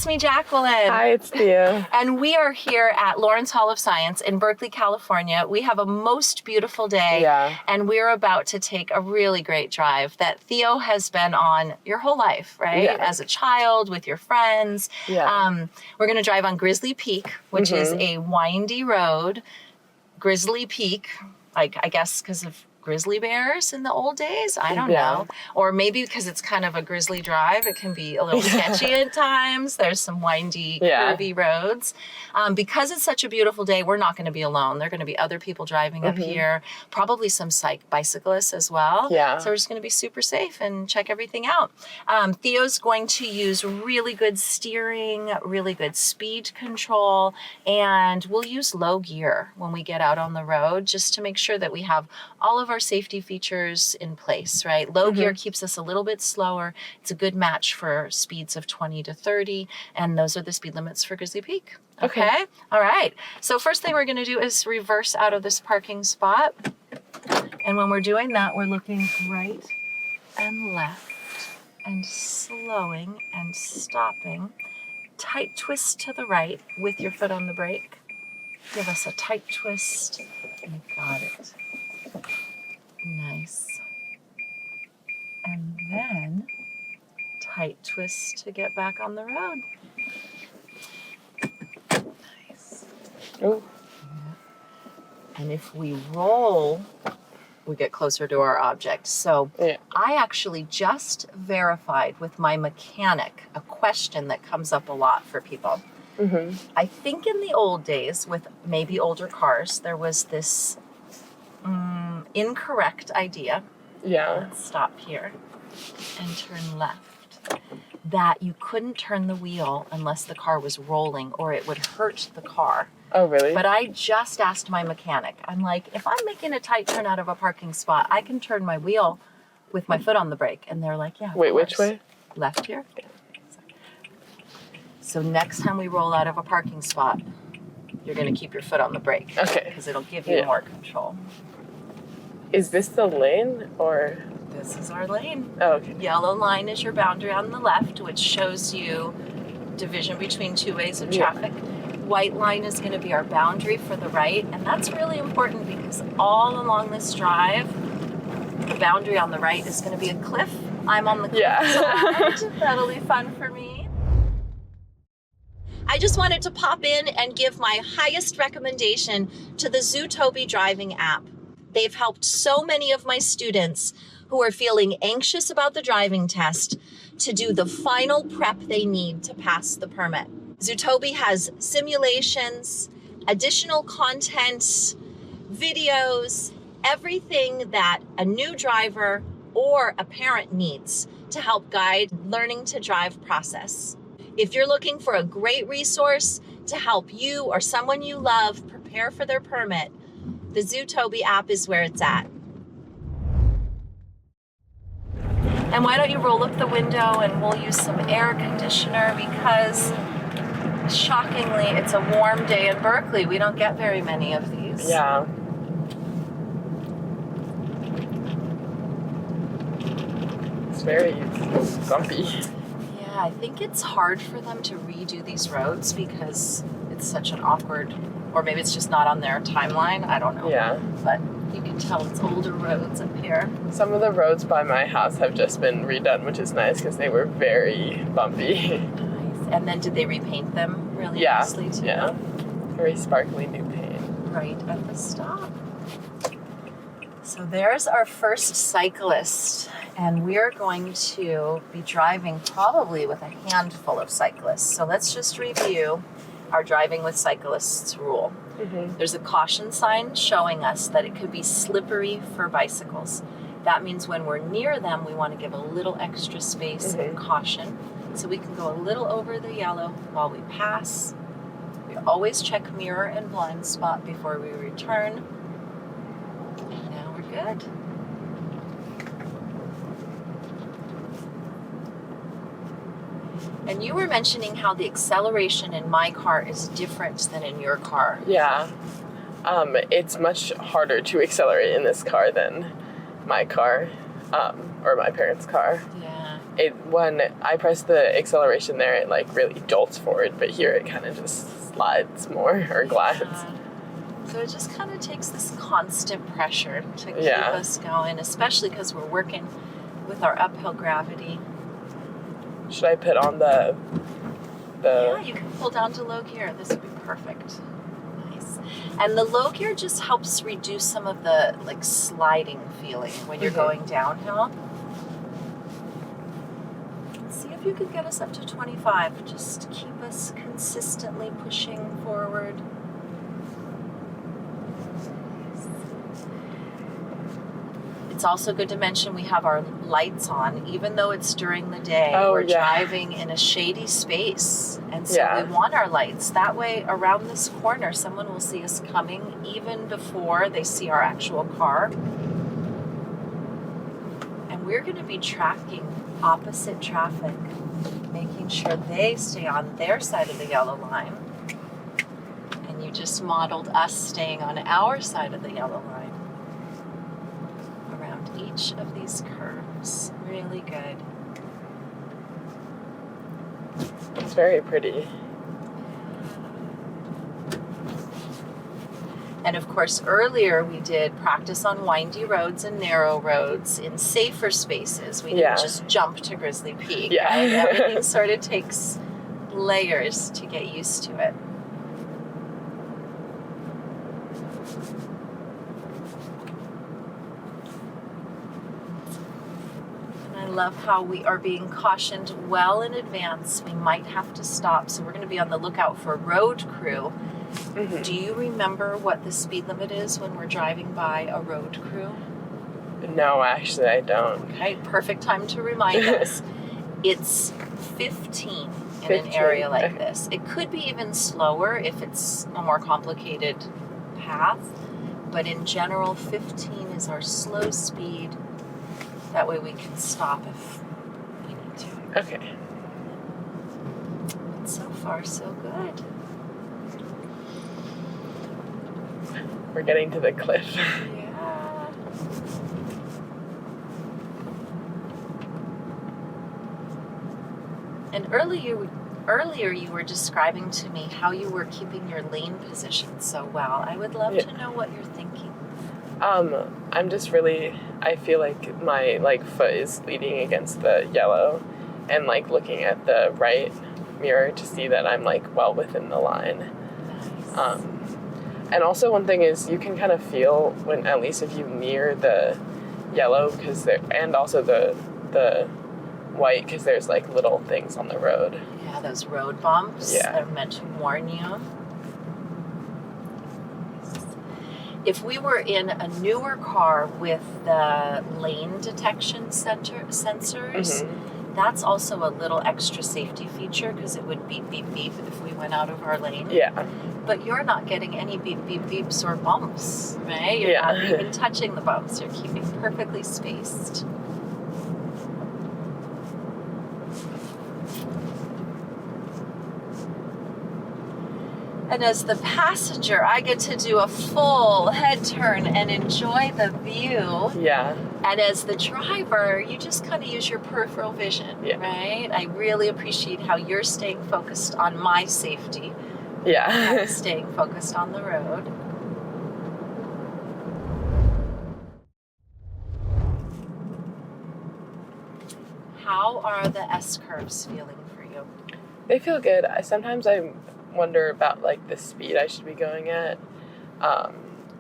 it's me, Jacqueline. Hi, it's Thea. And we are here at Lawrence Hall of Science in Berkeley, California. We have a most beautiful day. Yeah. And we're about to take a really great drive that Theo has been on your whole life, right? Yeah. As a child, with your friends. Yeah. We're going to drive on Grizzly Peak, which is a windy road. Grizzly Peak, I guess because of grizzly bears in the old days. I don't know. Or maybe because it's kind of a grizzly drive, it can be a little sketchy at times. There's some windy, curvy roads. Because it's such a beautiful day, we're not going to be alone. There are going to be other people driving up here, probably some bicyclists as well. Yeah. So we're just going to be super safe and check everything out. Theo's going to use really good steering, really good speed control, and we'll use low gear when we get out on the road just to make sure that we have all of our safety features in place, right? Low gear keeps us a little bit slower. It's a good match for speeds of 20 to 30, and those are the speed limits for Grizzly Peak. Okay? All right. So first thing we're going to do is reverse out of this parking spot. And when we're doing that, we're looking right and left and slowing and stopping. Tight twist to the right with your foot on the brake. Give us a tight twist. You got it. Nice. And then tight twist to get back on the road. Nice. Oh. Yeah. And if we roll, we get closer to our object. So I actually just verified with my mechanic a question that comes up a lot for people. I think in the old days with maybe older cars, there was this incorrect idea. Yeah. Let's stop here and turn left. That you couldn't turn the wheel unless the car was rolling or it would hurt the car. Oh, really? But I just asked my mechanic. I'm like, if I'm making a tight turn out of a parking spot, I can turn my wheel with my foot on the brake. And they're like, yeah. Wait, which way? Left here. So next time we roll out of a parking spot, you're going to keep your foot on the brake. Okay. Because it'll give you more control. Is this the lane or? This is our lane. Oh, okay. Yellow line is your boundary on the left, which shows you division between two ways of traffic. White line is going to be our boundary for the right. And that's really important because all along this drive, the boundary on the right is going to be a cliff. I'm on the cliff side. That'll be fun for me. I just wanted to pop in and give my highest recommendation to the Zootopia driving app. They've helped so many of my students who are feeling anxious about the driving test to do the final prep they need to pass the permit. Zootopia has simulations, additional content, videos, everything that a new driver or a parent needs to help guide learning to drive process. If you're looking for a great resource to help you or someone you love prepare for their permit, the Zootopia app is where it's at. And why don't you roll up the window and we'll use some air conditioner because shockingly, it's a warm day in Berkeley. We don't get very many of these. Yeah. It's very bumpy. Yeah, I think it's hard for them to redo these roads because it's such an awkward, or maybe it's just not on their timeline. I don't know. Yeah. But you can tell it's older roads up here. Some of the roads by my house have just been redone, which is nice because they were very bumpy. Nice. And then did they repaint them really nicely too? Yeah. Very sparkly new paint. Right at the stop. So there's our first cyclist, and we're going to be driving probably with a handful of cyclists. So let's just review our driving with cyclists rule. There's a caution sign showing us that it could be slippery for bicycles. That means when we're near them, we want to give a little extra space and caution. So we can go a little over the yellow while we pass. We always check mirror and blind spot before we return. And now we're good. And you were mentioning how the acceleration in my car is different than in your car. Yeah. It's much harder to accelerate in this car than my car, or my parents' car. Yeah. when I press the acceleration there, it like really jolts forward, but here it kind of just slides more or glides. Yeah. So it just kind of takes this constant pressure to keep Yeah. us going, especially because we're working with our uphill gravity. Should I put on the Yeah, you can pull down to low gear. This would be perfect. Nice. And the low gear just helps reduce some of the like sliding feeling when you're going downhill. See if you can get us up to 25. Just keep us consistently pushing forward. It's also good to mention we have our lights on, even though it's during the day. We're driving in a shady space, and so we want our lights. That way, around this corner, someone will see us coming even before they see our actual car. And we're going to be tracking opposite traffic, making sure they stay on their side of the yellow line. And you just modeled us staying on our side of the yellow line. Each of these curves. Really good. It's very pretty. And of course, earlier we did practice on windy roads and narrow roads in safer spaces. We didn't just jump to Grizzly Peak. Yeah. Right? Everything sort of takes layers to get used to it. I love how we are being cautioned well in advance. We might have to stop, so we're going to be on the lookout for road crew. Do you remember what the speed limit is when we're driving by a road crew? No, actually, I don't. Okay, perfect time to remind us. It's 15 in an area like this. It could be even slower if it's a more complicated path, but in general, 15 is our slow speed. That way we can stop if we need to. Okay. But so far, so good. We're getting to the cliff. Yeah. And earlier you were describing to me how you were keeping your lane position so well. I would love to know what you're thinking. I'm just really, I feel like my foot is leaning against the yellow and looking at the right mirror to see that I'm well within the line. Nice. And also one thing is you can kind of feel when, at least if you near the yellow, and also the white, because there's little things on the road. Yeah, those road bumps that are meant to warn you. If we were in a newer car with the lane detection sensors, that's also a little extra safety feature because it would beep, beep, beep if we went out of our lane. Yeah. But you're not getting any beep, beep, beeps or bumps, right? You're not even touching the bumps. You're keeping perfectly spaced. And as the passenger, I get to do a full head turn and enjoy the view. Yeah. And as the driver, you just kind of use your peripheral vision, right? I really appreciate how you're staying focused on my safety. Yeah. I'm staying focused on the road. How are the S-curves feeling for you? They feel good. Sometimes I wonder about the speed I should be going at,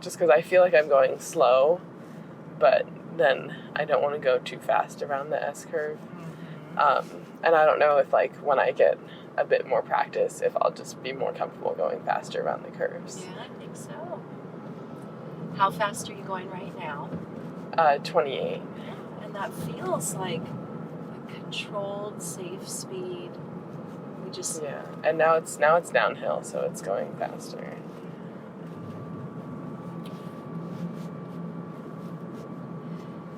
just because I feel like I'm going slow, but then I don't want to go too fast around the S curve. And I don't know if when I get a bit more practice, if I'll just be more comfortable going faster around the curves. Yeah, I think so. How fast are you going right now? 28. And that feels like a controlled, safe speed. And now it's downhill, so it's going faster.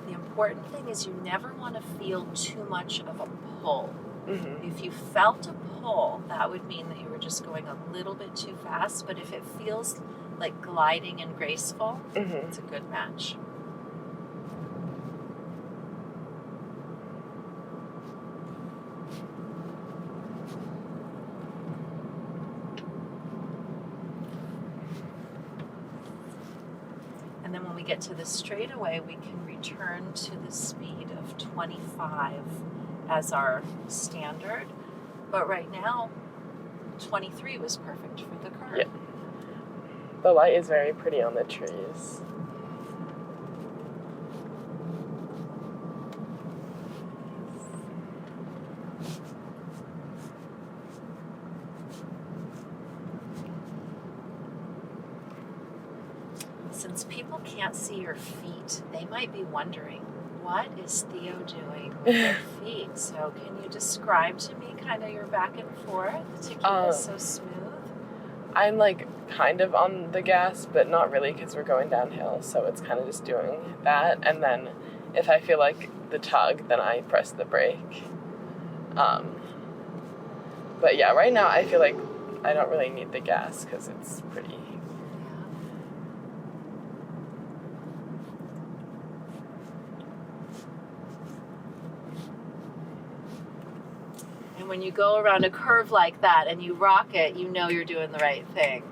The important thing is you never want to feel too much of a pull. If you felt a pull, that would mean that you were just going a little bit too fast. But if it feels like gliding and graceful, it's a good match. when we get to the straightaway, we can return to the speed of 25 as our standard. But right now, 23 was perfect for the curve. Yeah. The light is very pretty on the trees. Since people can't see your feet, they might be wondering, what is Theo doing with their feet? So can you describe to me kind of your back and forth to keep this so smooth? I'm like kind of on the gas, but not really because we're going downhill. So it's kind of just doing that. And then if I feel like the tug, then I press the brake. But yeah, right now I feel like I don't really need the gas because it's pretty. And when you go around a curve like that and you rock it, you know you're doing the right thing.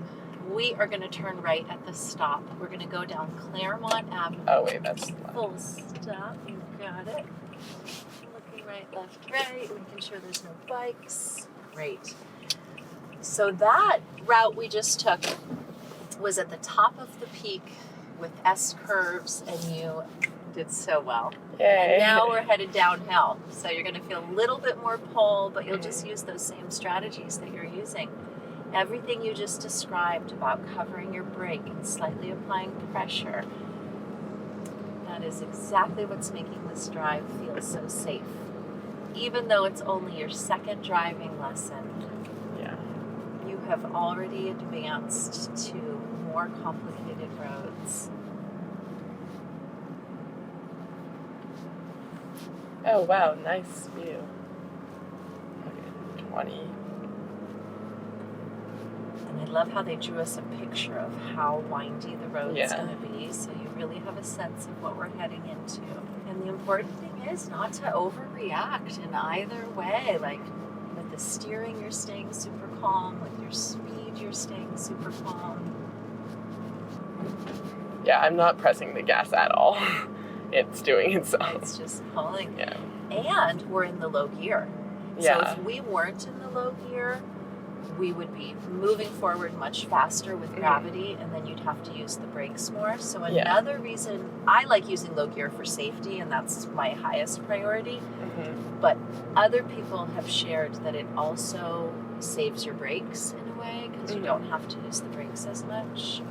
We are going to turn right at the stop. We're going to go down Claremont Avenue. Oh wait, that's full stop. You got it. Looking right, left, right, making sure there's no bikes. Great. So that route we just took was at the top of the peak with S curves, and you did so well. Yay. And now we're headed downhill. So you're going to feel a little bit more pull, but you'll just use those same strategies that you're using. Everything you just described about covering your brake and slightly applying pressure, that is exactly what's making this drive feel so safe. Even though it's only your second driving lesson, Yeah. you have already advanced to more complicated roads. Oh wow, nice view. Okay, 20. And I love how they drew us a picture of how windy the road's Yeah. going to be, so you really have a sense of what we're heading into. And the important thing is not to overreact in either way. Like with the steering, you're staying super calm. With your speed, you're staying super calm. Yeah, I'm not pressing the gas at all. It's doing itself. It's just pulling. Yeah. And we're in the low gear. So Yeah. if we weren't in the low gear, we would be moving forward much faster with gravity, and then you'd have to use the brakes more. So another reason I like using low gear for safety, and that's my highest priority, but other people have shared that it also saves your brakes in a way because you don't have to use the brakes as much.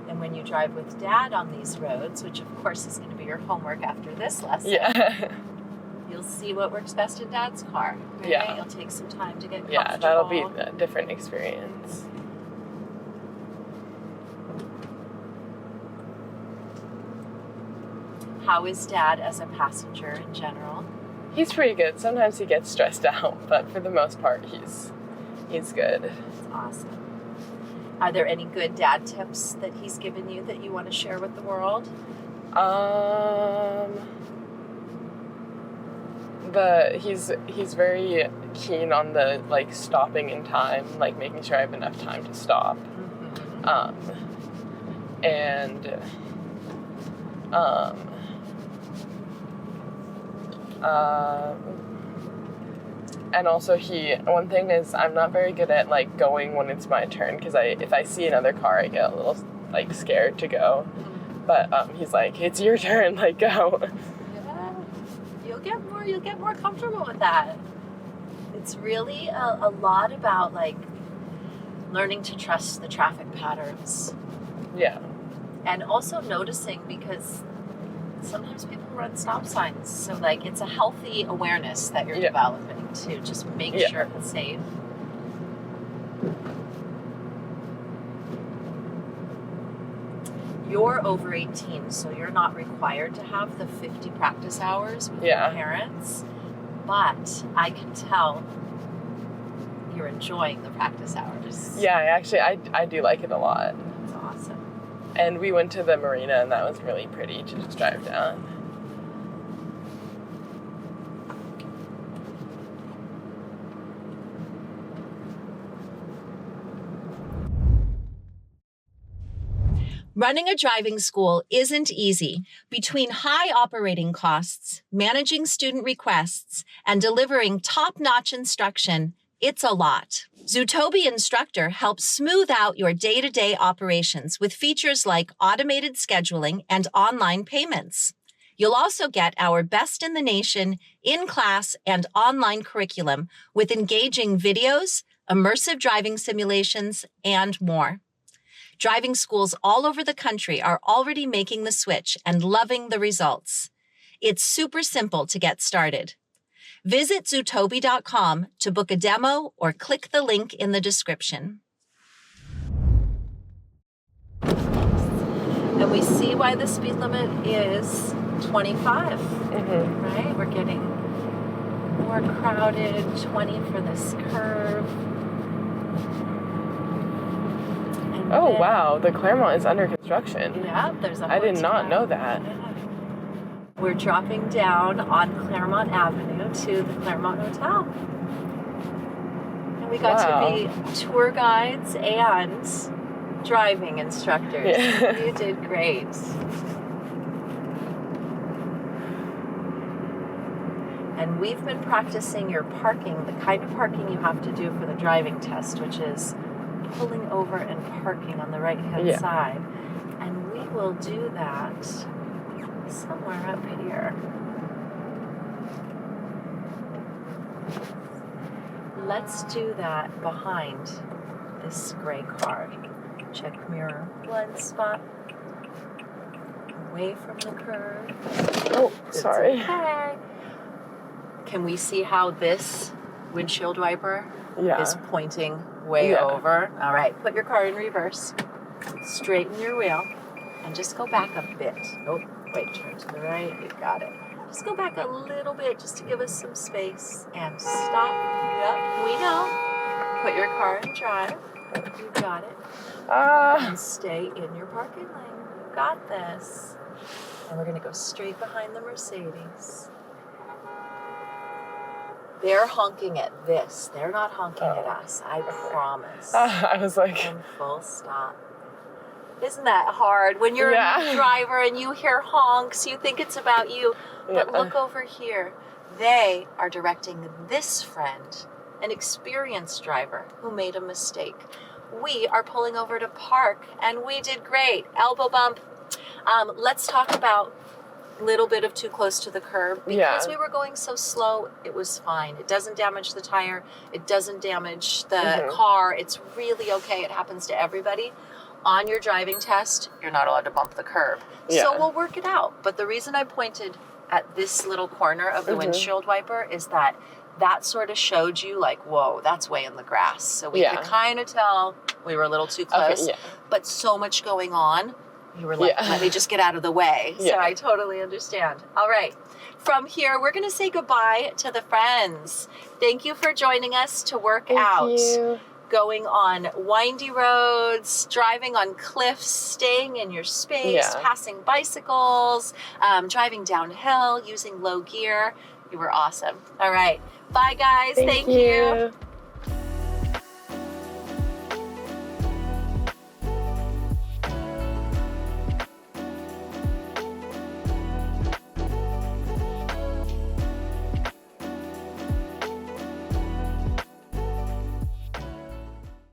And when you drive with Dad on these roads, which of course is going to be your homework after this lesson, Yeah. you'll see what works best in Dad's car. Right? Yeah. You'll take some time to get comfortable. Yeah, that'll be a different experience. How is Dad as a passenger in general? He's pretty good. Sometimes he gets stressed out, but for the most part, he's good. That's awesome. Are there any good dad tips that he's given you that you want to share with the world? He's very keen on the like stopping in time, like making sure I have enough time to stop. And also one thing is I'm not very good at like going when it's my turn because if I see another car I get a little like scared to go. But he's like, it's your turn, like go. Yeah. You'll get more comfortable with that. It's really a lot about like learning to trust the traffic patterns. Yeah. And also noticing, because sometimes people run stop signs. So like it's a healthy awareness that you're developing to just make sure it's safe. You're over 18, so you're not required to have the 50 practice hours with your parents. But I can tell you're enjoying the practice hours. Yeah, I do like it a lot. That's awesome. And we went to the marina, and that was really pretty to just drive down. Running a driving school isn't easy. Between high operating costs, managing student requests, and delivering top-notch instruction, it's a lot. Zootobi Instructor helps smooth out your day-to-day operations with features like automated scheduling and online payments. You'll also get our best in the nation in-class and online curriculum with engaging videos, immersive driving simulations, and more. Driving schools all over the country are already making the switch and loving the results. It's super simple to get started. Visit Zootobi.com to book a demo or click the link in the description. And we see why the speed limit is 25, right? We're getting more crowded, 20 for this curve. And Oh, then, wow. The Claremont is under construction. Yeah, there's a I did hotel. not know that. We're dropping down on Claremont Avenue to the Claremont Hotel. And we got to be tour guides and driving instructors. Yeah. You did great. And we've been practicing your parking, the kind of parking you have to do for the driving test, which is pulling over and parking on the right-hand side. And we will do that somewhere up here. Let's do that behind this gray car. Check mirror blind spot. Away from the curve. Oh, sorry. Okay. Can we see how this windshield wiper is pointing way over? All right, put your car in reverse. Straighten your wheel and just go back a bit. Oh, wait, turn to the right. You got it. Just go back a little bit just to give us some space and stop. Yep, we know. Put your car in drive. You got it. And stay in your parking lane. You got this. And we're going to go straight behind the Mercedes. They're honking at this. They're not honking at us. I promise. I was like... And full stop. Isn't that hard? When you're a driver and you hear honks, you think it's about you. But look over here. They are directing this friend, an experienced driver who made a mistake. We are pulling over to park, and we did great. Elbow bump. Let's talk about a little bit of too close to the curb. Because we were going so slow, it was fine. It doesn't damage the tire. It doesn't damage the car. It's really okay. It happens to everybody. On your driving test, you're not allowed to bump the curb. So we'll work it out. But the reason I pointed at this little corner of the windshield wiper is that sort of showed you like, whoa, that's way in the grass. So we could kind of tell we were a little too close. But so much going on. You were like, let me just get out of the way. So I totally understand. All right. From here, we're going to say goodbye to the friends. Thank you for joining us to work out. You. Going on windy roads, driving on cliffs, staying in your space, passing bicycles, driving downhill, using low gear. You were awesome. All right. Bye, guys. Thank you.